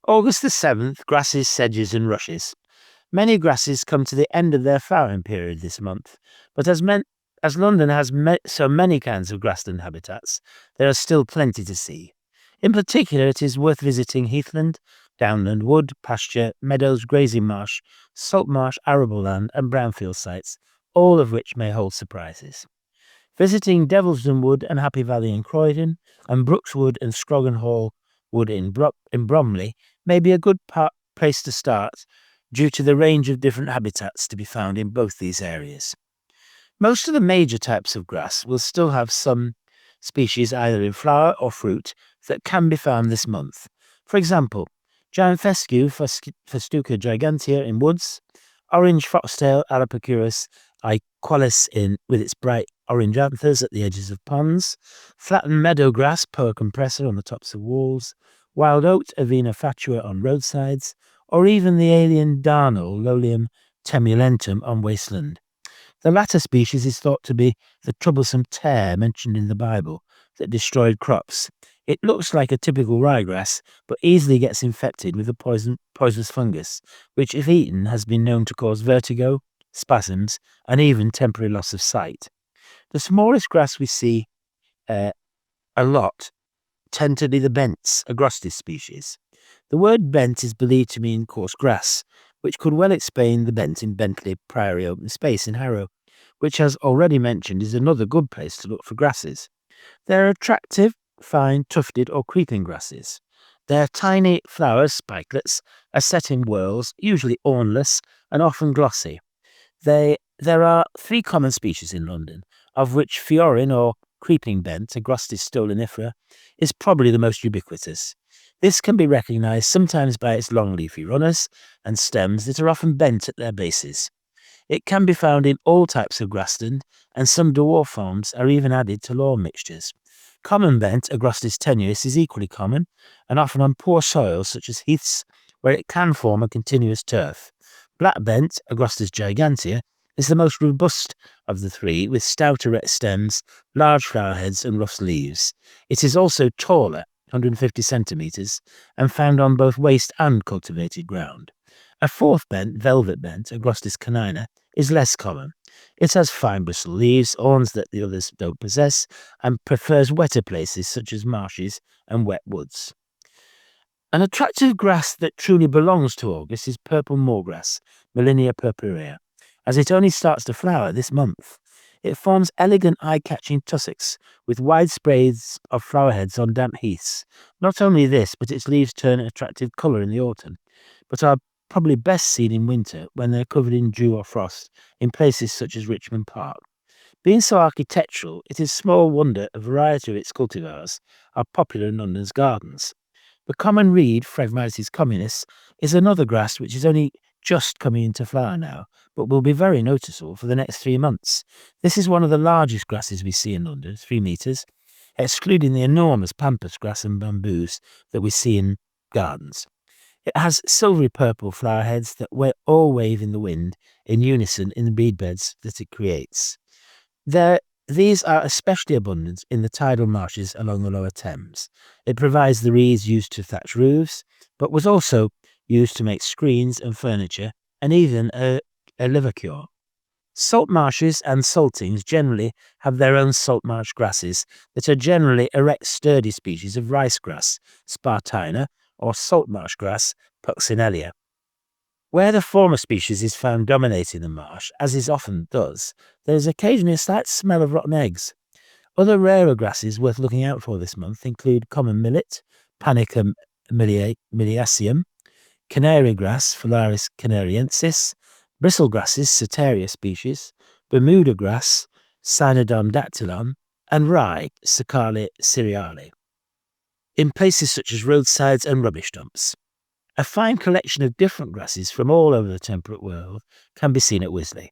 August the 7th, grasses, sedges and rushes. Many grasses come to the end of their flowering period this month, but as London has so many kinds of grassland habitats, there are still plenty to see. In particular, it is worth visiting heathland, downland, wood, pasture, meadows, grazing marsh, salt marsh, arable land and brownfield sites, all of which may hold surprises. Visiting Develsden Wood and Happy Valley in Croydon, and Brooks Wood and Scroggan Hall Wood in Bromley may be a good place to start due to the range of different habitats to be found in both these areas. Most of the major types of grass will still have some species either in flower or fruit that can be found this month. For example, giant fescue Festuca gigantea in woods, orange foxtail Alipocurus iqualis with its bright orange anthers at the edges of ponds, flattened meadow grass Poa compressor on the tops of walls, wild oat Avena fatua on roadsides, or even the alien Darnel Lolium temulentum on wasteland. The latter species is thought to be the troublesome tare mentioned in the Bible that destroyed crops. It looks like a typical ryegrass, but easily gets infected with a poisonous fungus, which if eaten has been known to cause vertigo, spasms, and even temporary loss of sight. The smallest grass we see a lot tend to be the bents, agrostis species. The word bent is believed to mean coarse grass, which could well explain the bent in Bentley Priory Open Space in Harrow, which, as already mentioned, is another good place to look for grasses. They're attractive, fine, tufted or creeping grasses. Their tiny flowers, spikelets, are set in whorls, usually ornless and often glossy. There are 3 common species in London, of which Fiorin or creeping bent, Agrostis stolonifera, is probably the most ubiquitous. This can be recognised sometimes by its long leafy runners and stems that are often bent at their bases. It can be found in all types of grassland, and some dwarf forms are even added to lawn mixtures. Common bent, Agrostis tenuis, is equally common, and often on poor soils such as heaths, where it can form a continuous turf. Black bent, Agrostis gigantea, is the most robust of the 3, with stout erect stems, large flower heads and rough leaves. It is also taller, 150 centimetres, and found on both waste and cultivated ground. A 4th bent, velvet bent, Agrostis canina, is less common. It has fine bristle leaves, awns that the others don't possess, and prefers wetter places such as marshes and wet woods. An attractive grass that truly belongs to August is purple moorgrass, Molinia purpurea, as it only starts to flower this month. It forms elegant eye-catching tussocks with wide sprays of flowerheads on damp heaths. Not only this, but its leaves turn an attractive colour in the autumn, but are probably best seen in winter when they're covered in dew or frost in places such as Richmond Park. Being so architectural, it is small wonder a variety of its cultivars are popular in London's gardens. The common reed, Phragmites communis, is another grass which is only just coming into flower now, but will be very noticeable for the next 3 months. This is one of the largest grasses we see in London, 3 metres, excluding the enormous pampas grass and bamboos that we see in gardens. It has silvery purple flower heads that all wave in the wind in unison in the reed beds that it creates. These are especially abundant in the tidal marshes along the lower Thames. It provides the reeds used to thatch roofs, but was also used to make screens and furniture, and even a liver cure. Salt marshes and saltings generally have their own salt marsh grasses that are generally erect sturdy species of rice grass, Spartina, or salt marsh grass, Puccinellia. Where the former species is found dominating the marsh, as it often does, there is occasionally a slight smell of rotten eggs. Other rarer grasses worth looking out for this month include common millet, Panicum miliaceum, canary grass, Phalaris canariensis, bristle grasses, Soteria species, Bermuda grass, Cynodon dactylon, and rye, Sacale cereale, in places such as roadsides and rubbish dumps. A fine collection of different grasses from all over the temperate world can be seen at Wisley.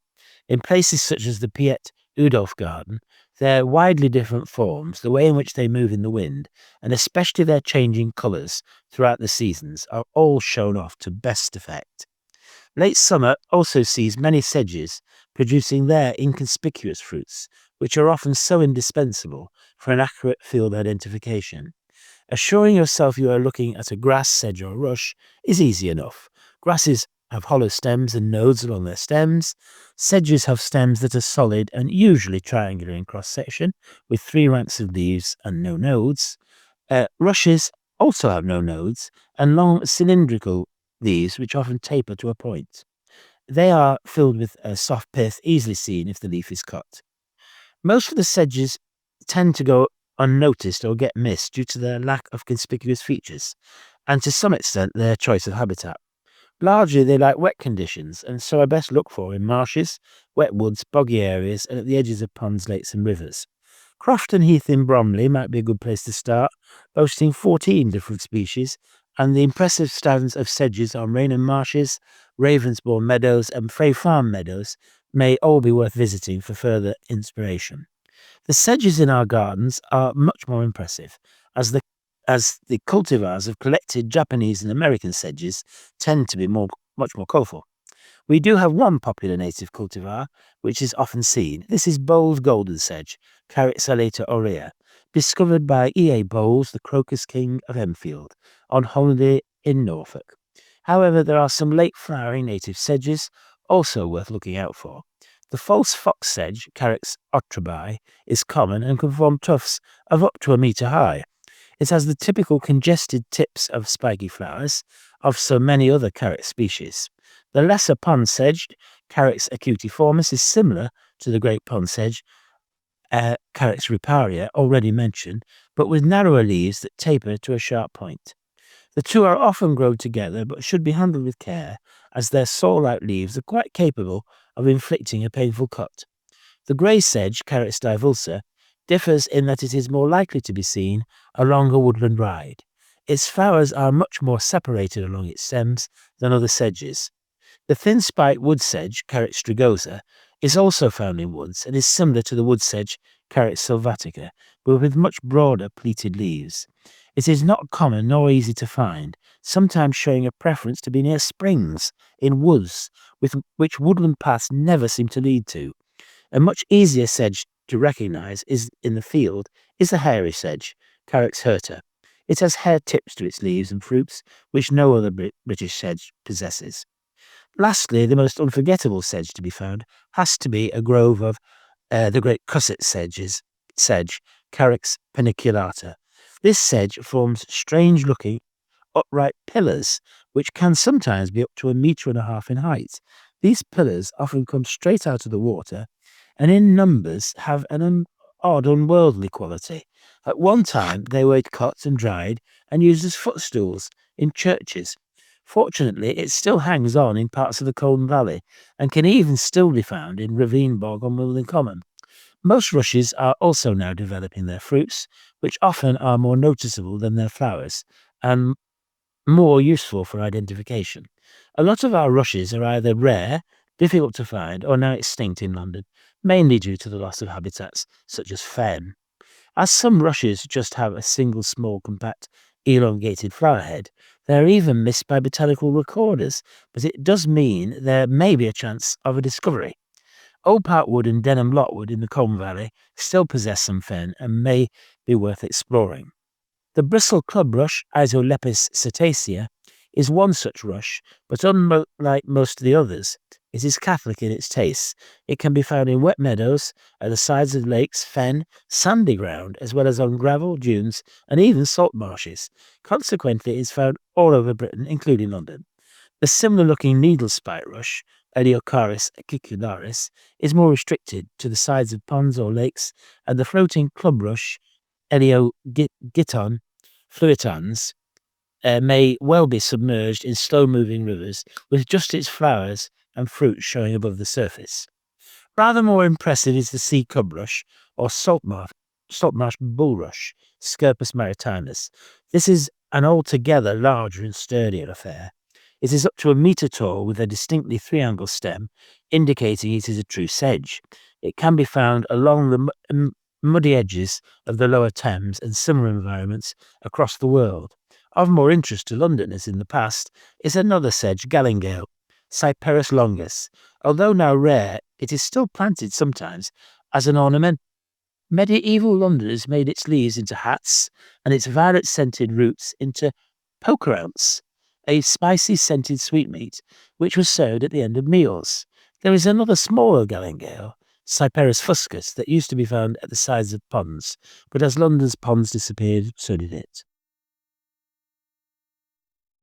In places such as the Piet Udolph Garden, their widely different forms, the way in which they move in the wind, and especially their changing colours throughout the seasons, are all shown off to best effect. Late summer also sees many sedges producing their inconspicuous fruits, which are often so indispensable for an accurate field identification. Assuring yourself you are looking at a grass, sedge, or rush is easy enough. Grasses have hollow stems and nodes along their stems. Sedges have stems that are solid and usually triangular in cross-section, with 3 ranks of leaves and no nodes. Rushes also have no nodes and long cylindrical leaves which often taper to a point. They are filled with a soft pith, easily seen if the leaf is cut. Most of the sedges tend to go unnoticed or get missed due to their lack of conspicuous features, and to some extent their choice of habitat. Largely they like wet conditions, and so are best looked for in marshes, wet woods, boggy areas, and at the edges of ponds, lakes and rivers. Crofton Heath in Bromley might be a good place to start, boasting 14 different species, and the impressive stands of sedges on Rainham Marshes, Ravensbourne Meadows and Frey Farm Meadows may all be worth visiting for further inspiration. The sedges in our gardens are much more impressive, as the cultivars of collected Japanese and American sedges tend to be much more colourful. We do have one popular native cultivar, which is often seen. This is Bowles golden sedge, Carex alata aurea, discovered by E.A. Bowles, the crocus king of Enfield, on holiday in Norfolk. However, there are some late-flowering native sedges also worth looking out for. The false fox sedge, Carex otrabi, is common and can form tufts of up to a metre high. It has the typical congested tips of spiky flowers of so many other Carex species. The lesser pond sedge, Carex acutiformis, is similar to the great pond sedge, Carex riparia, already mentioned, but with narrower leaves that taper to a sharp point. The two are often grown together, but should be handled with care, as their saw-like leaves are quite capable of inflicting a painful cut. The grey sedge, Carex divulsa, differs in that it is more likely to be seen along a woodland ride. Its flowers are much more separated along its stems than other sedges. The thin-spiked wood sedge, Carex strigosa, is also found in woods and is similar to the wood sedge, Carex sylvatica, but with much broader pleated leaves. It is not common nor easy to find, sometimes showing a preference to be near springs in woods, which woodland paths never seem to lead to. A much easier sedge to recognise in the field is the hairy sedge, Carex hirta. It has hair tips to its leaves and fruits, which no other British sedge possesses. Lastly, the most unforgettable sedge to be found has to be a grove of the great cusset sedge, Carex paniculata. This sedge forms strange-looking, upright pillars, which can sometimes be up to 1.5 meters in height. These pillars often come straight out of the water, and in numbers have an odd, unworldly quality. At one time, they were cut and dried and used as footstools in churches. Fortunately, it still hangs on in parts of the Colne Valley and can even still be found in Ravine Bog on Wilden Common. Most rushes are also now developing their fruits, which often are more noticeable than their flowers and more useful for identification. A lot of our rushes are either rare, difficult to find, or now extinct in London, mainly due to the loss of habitats such as fen. As some rushes just have a single small, compact, elongated flower head, they are even missed by botanical recorders, but it does mean there may be a chance of a discovery. Old Park Wood and Denham Lockwood in the Colne Valley still possess some fen and may be worth exploring. The bristle club rush, Isolepis cetacea, is one such rush, but unlike most of the others, it is catholic in its tastes. It can be found in wet meadows, at the sides of lakes, fen, sandy ground, as well as on gravel, dunes, and even salt marshes. Consequently, it is found all over Britain, including London. The similar-looking needle-spike rush, Eliocharis acicularis, is more restricted to the sides of ponds or lakes, and the floating club rush, Eliogiton fluitans, may well be submerged in slow-moving rivers, with just its flowers and fruit showing above the surface. Rather more impressive is the sea cubrush, or saltmarsh bulrush, Scirpus maritimus. This is an altogether larger and sturdier affair. It is up to 1 meter tall with a distinctly three-angled stem, indicating it is a true sedge. It can be found along the muddy edges of the lower Thames and similar environments across the world. Of more interest to Londoners in the past is another sedge, Gallingale, Cyperus longus. Although now rare, it is still planted sometimes as an ornamental Medieval Londoners made its leaves into hats and its violet-scented roots into pokerounce, a spicy scented sweetmeat which was served at the end of meals. There is another smaller galingale, Cyperus fuscus, that used to be found at the sides of ponds, but as London's ponds disappeared, so did it.